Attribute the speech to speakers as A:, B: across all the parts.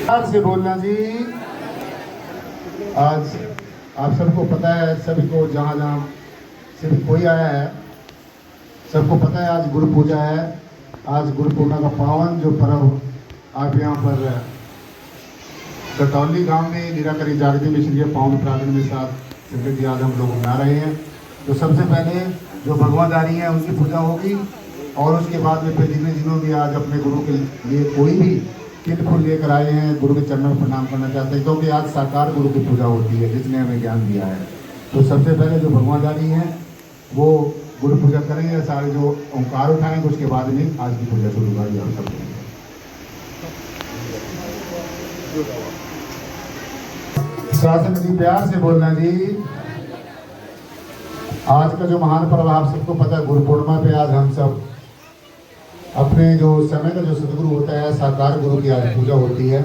A: आज से बोलना जी। आज आप सबको पता है, सभी को जहाँ जहाँ से भी कोई आया है सबको पता है आज गुरु पूजा है। आज गुरु पूर्णिमा का पावन जो पर्व आप यहाँ पर कटौली गांव में निराकरी जागृति मिशन के पावन प्रांगण में साथ संगत आज हम लोग मना रहे हैं। तो सबसे पहले जो भगवानदारी है उनकी पूजा होगी और उसके बाद में फिर जिन्हों भी आज अपने गुरु के लिए कोई भी किट फूल लेकर आए हैं गुरु के चरणों में प्रणाम करना चाहते हैं, क्योंकि आज साकार गुरु की पूजा होती है जिसने हमें ज्ञान दिया है। तो सबसे पहले जो भगवानदारी हैं वो गुरु पूजा करेंगे, सारे जो ओंकार उठाएंगे उसके बाद में आज की पूजा शुरू करेंगे हम सब। शासन जी प्यार से बोलना जी। आज का जो महान पर्व आप सबको पता है, गुरु पूर्णिमा पे आज हम सब अपने जो समय का जो सदगुरु होता है साकार गुरु की आज पूजा होती है।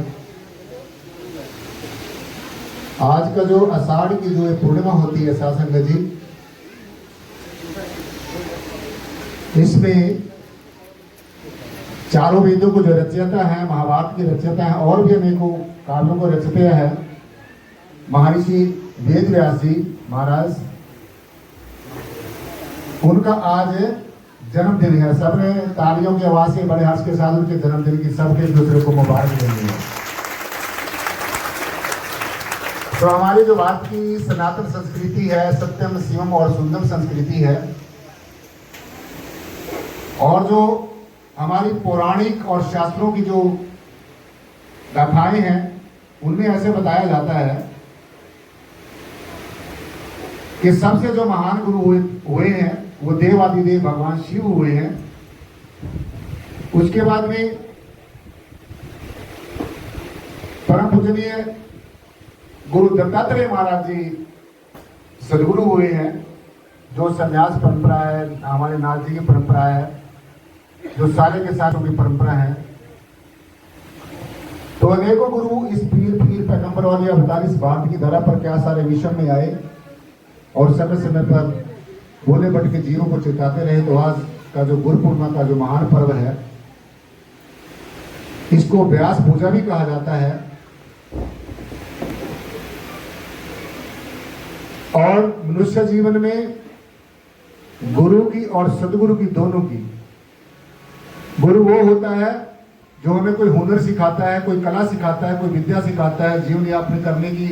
A: आज का जो आषाढ़ की जो पूर्णिमा होती है शासन जी, इसमें चारों वेदों को जो रचयिता है, महाभारत के रचयिता है और भी अनेकों काव्यों को रचते हैं महर्षि वेद व्यास जी महाराज, उनका आज जन्मदिन है। सबने तालियों की आवाज से बड़े हर्ष के साथ उनके जन्मदिन की सबके एक दूसरे को मुबारक देंगे। तो हमारी जो भारत की सनातन संस्कृति है, सत्यम शिवम और सुंदर संस्कृति है, और जो हमारी पौराणिक और शास्त्रों की जो गाथाएं हैं उनमें ऐसे बताया जाता है कि सबसे जो महान गुरु हुए हैं वो देवादिदेव भगवान शिव हुए हैं। उसके बाद में परम पूजनीय गुरु दत्तात्रेय महाराज जी सदगुरु हुए हैं, जो संन्यास परंपरा है, हमारे नाथ जी की परंपरा है, जो सारे के साथ उनकी परंपरा है। तो अनेकों गुरु इस पीर पैगंबर वाले अवतार इस भारत की धरा पर क्या सारे विषम में आए और समय समय पर बोले बट के जीवों को चेताते रहे। तो आज का जो गुरु पूर्णिमा का जो महान पर्व है, इसको व्यास पूजा भी कहा जाता है। और मनुष्य जीवन में गुरु की और सदगुरु की दोनों की, गुरु वो होता है जो हमें कोई हुनर सिखाता है, कोई कला सिखाता है, कोई विद्या सिखाता है, जीवन यापन करने की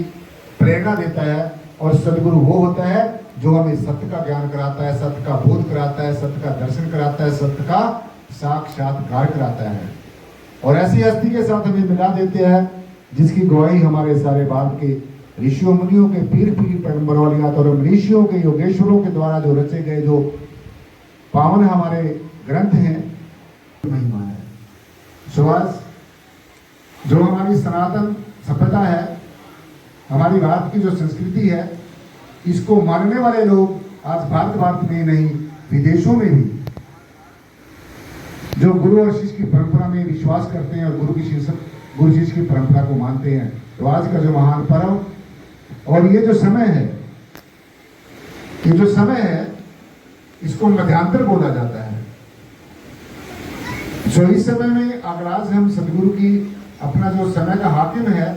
A: प्रेरणा देता है। और सदगुरु वो होता है जो हमें सत्य का ज्ञान कराता है, सत्य का बोध कराता है, सत्य का दर्शन कराता है, सत्य का साक्षात्कार कराता है और ऐसी हस्ती के साथ हमें मिला देते हैं जिसकी गवाही हमारे सारे भारत के ऋषियों मुनियों के पीर पैगंबर वालियात और ऋषियों के योगेश्वरों के द्वारा जो रचे गए जो पावन हमारे ग्रंथ हैं महिमा है। सुभाष, जो हमारी सनातन सभ्यता है, हमारी भारत की जो संस्कृति है, इसको मानने वाले लोग आज भारत में नहीं विदेशों में भी जो गुरु और शिष्य की परंपरा में विश्वास करते हैं और गुरु शिष्य की परंपरा को मानते हैं। तो आज का जो महान पर्व और ये जो समय है, इसको मध्यांतर बोला जाता है। जो इस समय में अगर आज हम सदगुरु की अपना जो समय का हाकिम है,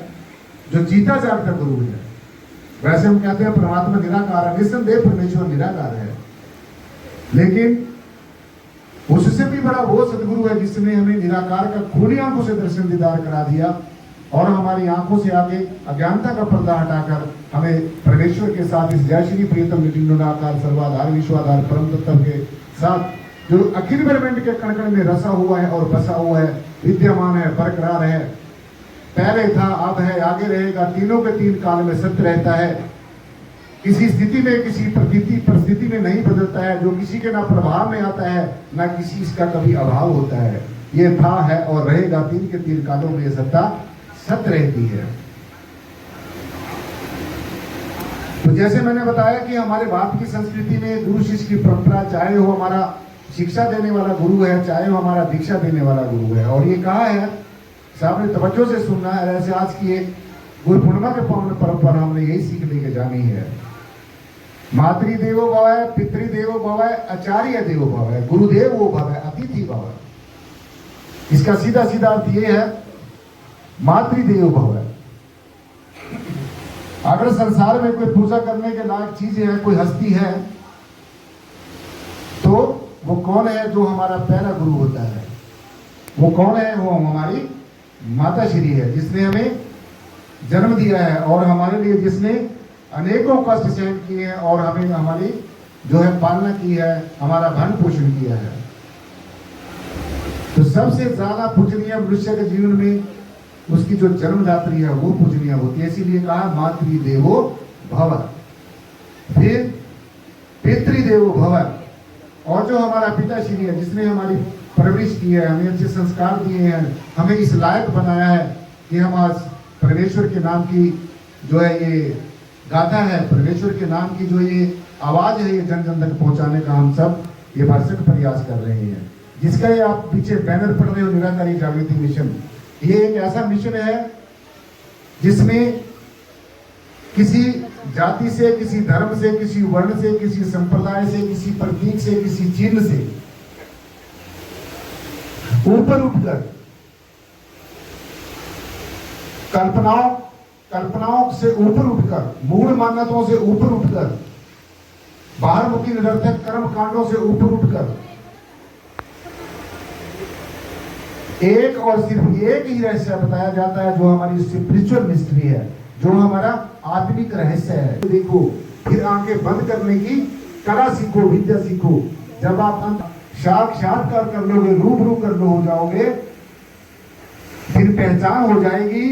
A: जो जीता जागता गुरु है, वैसे हम कहते हैं परमात्मा निराकार है, निस्संदेह परमेश्वर निराकार है, लेकिन उससे भी बड़ा वो सदगुरु है जिसने हमें निराकार का खुली आंखों से दर्शन दीदार करा दिया और हमारी आंखों से आगे अज्ञानता का पर्दा हटाकर हमें परमेश्वर के साथ इस जय श्री प्रियतम निराकार सर्वाधार विश्वाधार परम तत्व के साथ जो अखिल ब्रह्मांड के कण कण में रसा हुआ है और बसा हुआ है, विद्यमान है, बरकरार है, पहले था, अब है, आगे रहेगा, तीनों के तीन काल में सत्य रहता है, किसी स्थिति में किसी परिस्थिति में नहीं बदलता है, जो किसी के ना प्रभाव में आता है ना किसी इसका कभी अभाव होता है। ये था, है और रहेगा, तीन के तीन कालों में ये सत्ता सत्य रहती है। तो जैसे मैंने बताया कि हमारे भारत की संस्कृति में गुरु शिष्य की परंपरा, चाहे वो हमारा शिक्षा देने वाला गुरु है, चाहे वो हमारा दीक्षा देने वाला गुरु है, और ये कहा है, साहब ने तवज्जो से सुनना है। ऐसे आज की एक गुरु पूर्णिमा के पावन पर्व पर हमने यही सीख लेके जानी है। मातृदेवो भव है, पितृदेवो भव है, आचार्य देवो भव है, गुरुदेव वो भव है, अतिथि भव है। इसका सीधा सीधा अर्थ ये है मातृदेवो भव। अगर संसार में कोई पूजा करने के लायक चीज है, कोई हस्ती है, तो वो कौन है? जो हमारा पहला गुरु होता है। वो कौन है? वो हमारी माता श्री है, जिसने हमें जन्म दिया है और हमारे लिए जिसने अनेकों कष्ट सहन किए हैं और हमें हमारी जो है पालना की है, हमारा भरण पोषण किया है। तो सबसे ज्यादा पूजनीय मनुष्य के जीवन में उसकी जो जन्मदात्री है वो पूजनीय होती है। इसीलिए कहा मातृदेवो भव। फिर पितृदेवो भव, और जो हमारा पिता श्री है, जिसने हमारी परवरिश की है, हमें अच्छे संस्कार दिए हैं, हमें इस लायक बनाया है कि हम आज परमेश्वर के नाम की जो है ये गाथा है, परमेश्वर के नाम की जो ये आवाज है, ये जन जन तक पहुंचाने का हम सब ये भरसक प्रयास कर रहे हैं। जिसका ये आप पीछे बैनर पढ़ रहे हो, निराकारी जागृति मिशन, ये एक ऐसा मिशन है जिसमें किसी जाति से, किसी धर्म से, किसी वर्ण से, किसी संप्रदाय से, किसी प्रतीक से, किसी चिन्ह से ऊपर उठकर कल्पनाओं से ऊपर उठकर, मूल मान्यताओं से ऊपर उठकर, बाहरमुखी निरर्थक कर्म कांडों से ऊपर उठकर एक और सिर्फ एक ही रहस्य बताया जाता है, जो हमारी स्पिरिचुअल मिस्ट्री है, जो हमारा आत्मिक रहस्य है। देखो, फिर आंखें बंद करने की कला सीखो, विद्या सीखो। जब आप साक्षात्कार कर लोगे, रूबरू कर लो हो जाओगे, फिर पहचान हो जाएगी,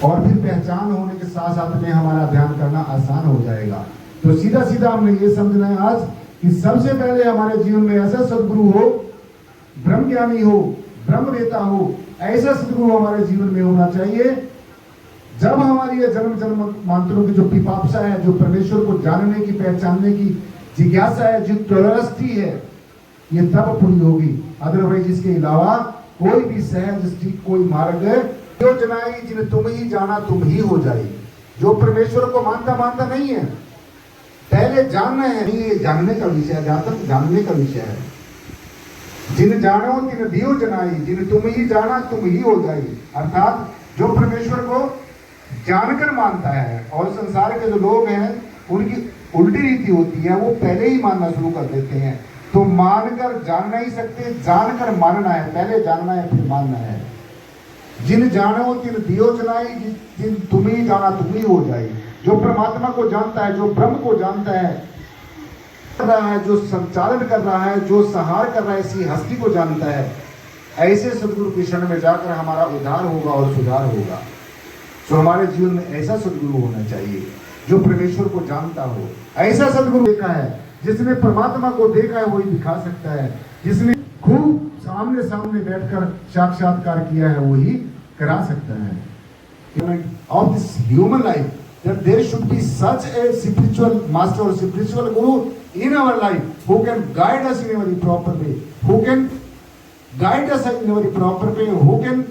A: और फिर पहचान होने के साथ साथ में हमारा ध्यान करना आसान हो जाएगा। तो सीधा सीधा हमने ये समझना है आज कि सबसे पहले हमारे जीवन में ऐसा सदगुरु हो, ब्रह्म ज्ञानी हो, ब्रह्मवेता हो, ऐसा सदगुरु हमारे जीवन में होना चाहिए। जब हमारी ये जन्म जन्मांतरों की जो पिपासा है, जो परमेश्वर को जानने की, पहचानने की जिज्ञासा है, जो क्यूरियोसिटी है, ये तब पूरी होगी। अदरवाइज इसके अलावा कोई भी सहज ठीक कोई मार्ग जो जनाई जिन्हें तुम ही जाना तुम ही हो जाए। जो परमेश्वर को मानता नहीं है, पहले जानना है, ये जानने का विषय है, जहां तक जानने का विषय है। जिन जानो तिन दियो जनाई, जिन तुम ही जाना तुम ही हो जाए। अर्थात जो परमेश्वर को जानकर मानता है, और संसार के जो लोग हैं उनकी उल्टी रीति होती है, वो पहले ही मानना शुरू कर देते हैं। तो मानकर जान नहीं सकते, जानकर मानना है, पहले जानना है फिर मानना है। जिन जानो तिन दियो जनाई, जिन तुम ही जाना तुम ही हो जाए। जो परमात्मा को जानता है, जो ब्रह्म को जानता है, कर रहा है, जो संचालन कर रहा है, जो संहार कर रहा है, इसी हस्ती को जानता है, ऐसे सदगुरु के शरण में जाकर हमारा उद्धार होगा और सुधार होगा। तो हमारे जीवन में ऐसा सदगुरु होना चाहिए जो परमेश्वर को जानता हो। ऐसा सदगुरु देखा है, जिसने परमात्मा को देखा है, वही दिखा सकता है। जिसने खूब सामने सामने बैठकर साक्षात्कार किया है, वही करा सकता है। Of this human life that there should be such a spiritual master or spiritual guru in our life who can guide us in a very proper way, who can guide us in a very proper way, who can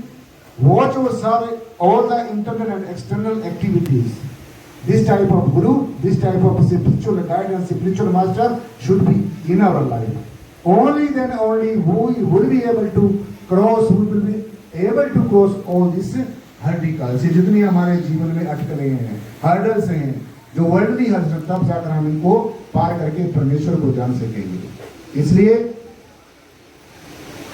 A: watch over all the internal and external activities. This type of guru, this type of spiritual guidance, spiritual master should be in our life. Only then only we will be able to cross, we will be able to cross all this हर्डिकल से, जितनी हमारे जीवन में अटकलें हैं, hurdles हैं, जो worldly hurdle, तब जाकर हम इनको पार करके परमेश्वर को जान सकेंगे। इसलिए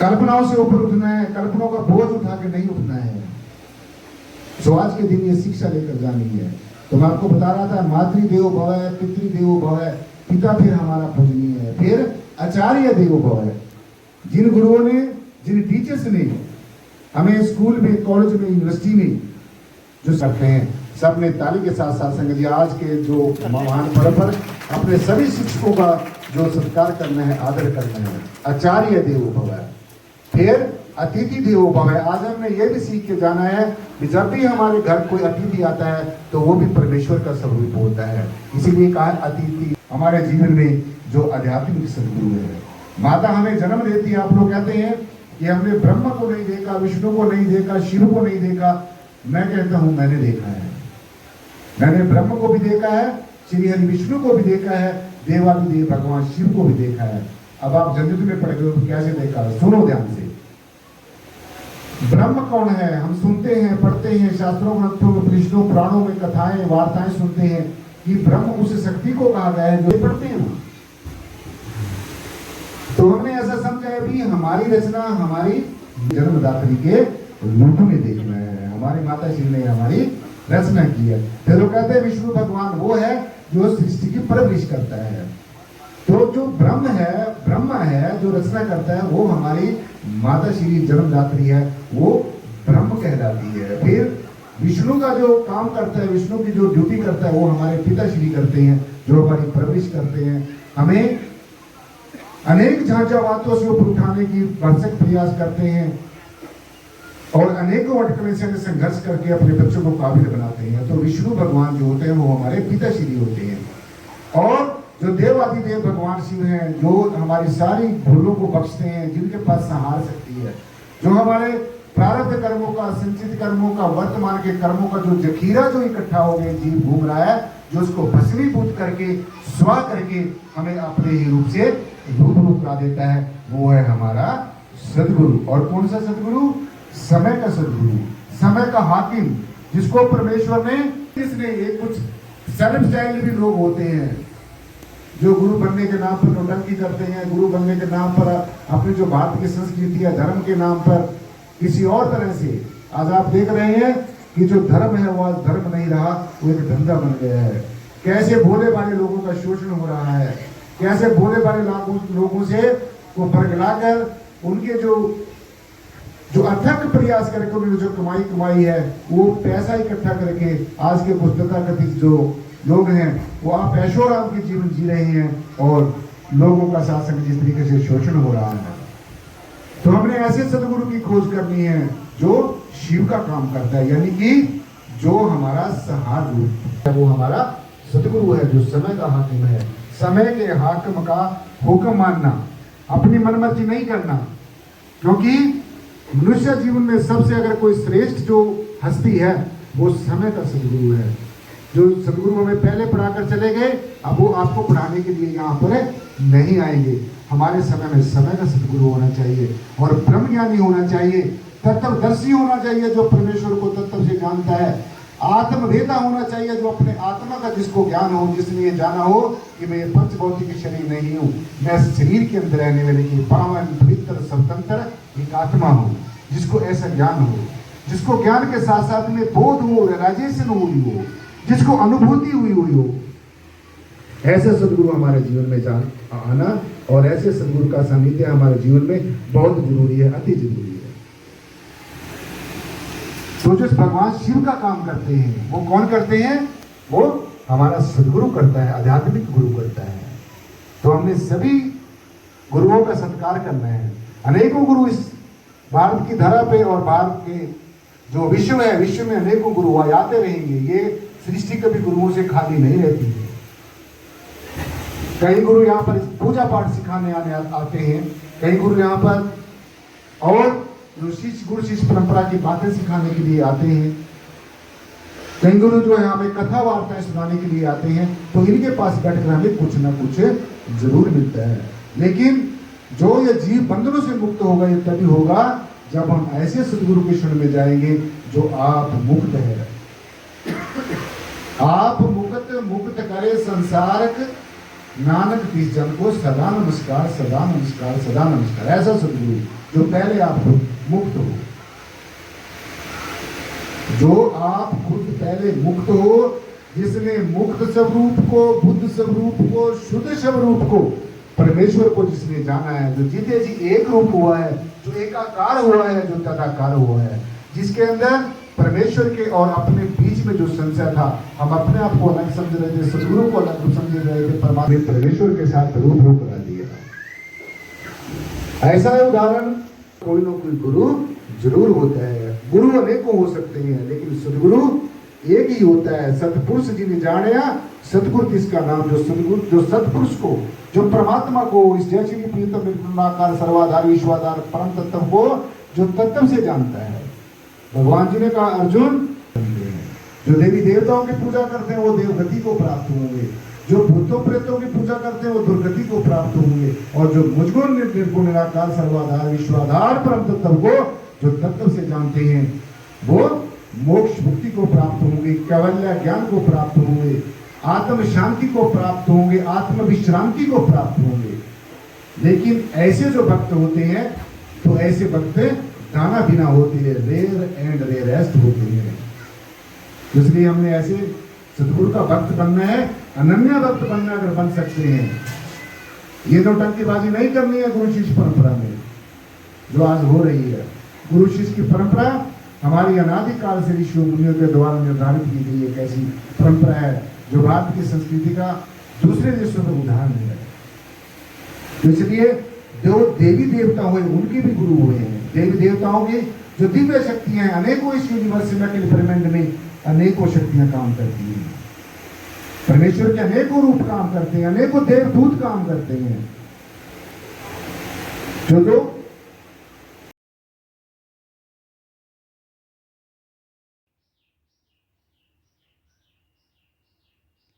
A: कल्पनाओं से ऊपर उठना है, कल्पनाओं का बोझ उठा के नहीं उठना है। तो आज के दिन ये शिक्षा लेकर जानी है। तो मैं आपको बता रहा था, मातृदेवो भव है, पितृदेवो भव है, पिता फिर हमारा पूजनीय है, फिर आचार्य देवो भव है। जिन गुरुओं ने, जिन टीचर्स ने हमें स्कूल में, कॉलेज में, यूनिवर्सिटी में जो करते हैं, सब ने ताली के साथ साथ संगत जी आज के जो महान पर्व पर अपने सभी शिक्षकों का जो सत्कार करना है, आदर करना है। आचार्य देवो भव है, फिर अतिथि देवो भव है। आज हमने ये भी सीख के जाना है कि जब भी हमारे घर कोई अतिथि आता है तो वो भी परमेश्वर का स्वरूप होता है। इसीलिए कहा अतिथि हमारे जीवन में जो आध्यात्मिक सदगुरु है। माता हमें जन्म देती है, आप लोग कहते हैं कि हमने ब्रह्म को नहीं देखा, विष्णु को नहीं देखा, शिव को नहीं देखा। मैं कहता हूं मैंने देखा है, मैंने ब्रह्म को भी देखा है, श्री हरि विष्णु को भी देखा है, देवादिदेव भगवान शिव को भी देखा है। अब आप जन्नत में पढ़ गए तो कैसे देखा, सुनो ध्यान से। ब्रह्म कौन है? हम सुनते हैं, पढ़ते हैं, शास्त्रों, ग्रंथों, उपनिषदों, पुराणों में कथाएं, वार्ताएं सुनते हैं कि ब्रह्म उस शक्ति को कहा गया है जो पढ़ते हैं ना। तो हमने ऐसा समझा है भी हमारी रचना हमारी जन्मदात्री के रूप में देखना है, हमारी माता श्री ने हमारी रचना की है। फिर वो कहते हैं विष्णु भगवान वो है जो सृष्टि की परवरिश करता है। तो जो ब्रह्मा है जो रचना करता है, वो हमारी माता श्री जन्मदात्री है, वो ब्रह्म कहलाती है। फिर विष्णु का जो काम करता है, विष्णु की जो ड्यूटी करता है, वो हमारे पिता श्री करते हैं जो हमारी परवरिश करते हैं, हमें अनेक झांझावातों से ऊपर उठाने की भरसक प्रयास करते हैं और अनेकों अटकलें से संघर्ष करके अपने बच्चों को काबिल बनाते हैं। तो विष्णु भगवान जो होते हैं वो हमारे पिता श्री होते हैं। और जो देवादिदेव भगवान शिव हैं जो हमारी सारी भूलों को बख्शते हैं, जिनके पास संहार शक्ति है, जो हमारे प्रारब्ध कर्मों का, संचित कर्मों का, वर्तमान के कर्मों का जो जखीरा जो इकट्ठा हो गए जीव घूम रहा है, जो उसको भस्मीभूत करके स्वा करके हमें अपने ही रूप से रूप ला देता है, वो है हमारा सदगुरु। और कौन सा सदगुरु? समय का सदगुरु, समय का हाकिम, जिसको परमेश्वर ने इसने कुछ सेल्फ स्टाइल भी लोग होते हैं जो गुरु बनने के नाम पर नौटंकी करते हैं, गुरु बनने के नाम पर अपनी जो भारत की संस्कृति है धर्म के नाम पर किसी और तरह से आज आप देख रहे हैं कि जो धर्म है वो आज धर्म नहीं रहा, वो एक धंधा बन गया है। कैसे भोले भाले लोगों का शोषण हो रहा है, कैसे भोले भाले लोगों से वो बरगलाकर उनके जो अथक प्रयास करके उन्होंने जो कमाई है वो पैसा इकट्ठा करके आज के पुस्तका कथित जो लोग हैं वो आप ऐशोराम के जीवन जी रहे हैं और लोगों का शासन जिस तरीके से शोषण हो रहा है। तो हमने ऐसे सदगुरु की खोज करनी है जो शिव का काम करता है, यानी कि जो हमारा सहार रूप है, वो हमारा सदगुरु है जो समय का हाकिम है। समय के हाकिम का हुक्म मानना, अपनी मनमर्जी नहीं करना, क्योंकि मनुष्य जीवन में सबसे अगर कोई श्रेष्ठ जो हस्ती है वो समय का सदगुरु है। जो सदगुरु हमें पहले पढ़ाकर चले गए, अब वो आपको पढ़ाने के लिए यहाँ पर नहीं आएंगे। हमारे समय में समय का सदगुरु होना चाहिए और ब्रह्म ज्ञानी होना चाहिए, तत्वदर्शी होना चाहिए जो परमेश्वर को तत्व से जानता है, आत्मवेता होना चाहिए जो अपने आत्मा का जिसको ज्ञान हो, जिसने ये जाना हो कि मैं पंच भौतिक शरीर नहीं हूँ, मैं शरीर के अंदर रहने वाले की पावन पवित्र स्वतंत्र एक आत्मा हूँ। जिसको ऐसा ज्ञान हो, जिसको ज्ञान के साथ साथ में बोध हो, रियलाइजेशन हुई हो, जिसको अनुभूति हुई हो, ऐसे सदगुरु हमारे जीवन में आना और ऐसे सदगुरु का सानिध्य हमारे जीवन में बहुत जरूरी है, अति जरूरी है। तो जो भगवान शिव का काम करते हैं वो कौन करते हैं? वो हमारा सदगुरु करता है, आध्यात्मिक गुरु करता है। तो हमने सभी गुरुओं का सत्कार करना है। अनेकों गुरु इस भारत की धरा पे और भारत के जो विश्व है, विश्व में अनेकों गुरु आते रहेंगे। ये सृष्टि कभी गुरुओं से खाली नहीं रहती है। कई गुरु यहाँ पर पूजा पाठ सिखाने आते हैं, कई गुरु यहाँ पर और गुरु शिष्य परंपरा की बातें सिखाने के लिए आते हैं, कई गुरु जो है हमें कथा वार्ताएं सुनाने के लिए आते हैं। तो इनके पास बैठकर हमें कुछ ना कुछ जरूर मिलता है। लेकिन जो ये जीव बंधनों से मुक्त होगा ये तभी होगा जब हम ऐसे सदगुरु के शरण में जाएंगे जो आप मुक्त है। आप मुक्त करे संसारक नानक तिस जन को सदा नमस्कार, सदा नमस्कार, सदा नमस्कार। ऐसा सदगुरु जो पहले आप मुक्त हो, जो आप खुद पहले मुक्त हो, जिसने मुक्त स्वरूप को, बुद्ध स्वरूप को, शुद्ध स्वरूप को, परमेश्वर को जिसने जाना है, जो जीते जी एक रूप हुआ है, जो एकाकार हुआ है, जो तदाकार हुआ है, जिसके अंदर परमेश्वर के और अपने बीच में जो संशय था, हम अपने आप को अलग समझ रहे थे, सदगुरु को अलग समझ रहे थे, परमात्मा ने परमेश्वर के साथ रूबरू करा दिया। ऐसा उदाहरण कोई ना कोई गुरु जरूर होता है। गुरु अनेकों हो सकते हैं लेकिन सदगुरु एक ही होता है। सतपुरुष जिन्हें जाने सतगुरु किसका नाम, जो सदगुरु, जो सतपुरुष को, जो परमात्मा को, इस जैसे की प्रीतम निर्गुणाकार सर्वाधार विश्वाधार परम तत्व को जो तत्व से जानता है। भगवान जी ने कहा अर्जुन, जो देवी देवताओं की पूजा करते हैं वो देवगति को प्राप्त होंगे, जो भूतों प्रेतों की पूजा करते हैं वो दुर्गति को प्राप्त होंगे, और जो मुझको निर्गुण निराकार सर्वाधार विश्वाधार परम तत्व को जो तत्व से जानते हैं वो मोक्ष मुक्ति को प्राप्त होंगे, कैवल्य ज्ञान को प्राप्त होंगे, आत्म शांति को प्राप्त होंगे, आत्म विश्रांति को प्राप्त होंगे। लेकिन ऐसे जो भक्त होते हैं तो ऐसे भक्त दाना बिना होते हैं, रेयर एंड रेयरेस्ट होते हैं। इसलिए हमने ऐसे सतगुरु का भक्त बनना है, अनन्य भक्त बनना, अगर बन सकते हैं, ये नौटंकीबाजी नहीं करनी है गुरु शिष्य परंपरा में जो आज हो रही है। गुरु शिष्य की परंपरा हमारी अनादिकाल से ऋषियों मुनियों के द्वारा निर्धारित की गई एक ऐसी परंपरा है जो भारत की संस्कृति का दूसरे देशों में उदाहरण है। तो इसलिए जो देवी देवता हुए उनके भी गुरु हुए हैं। देवी देवताओं की जो दिव्य शक्तियां हैं, अनेकों इस यूनिवर्स में अनेकों शक्तियां काम करती हैं। परमेश्वर के अनेकों रूप काम करते हैं, अनेकों देवदूत काम करते हैं। जो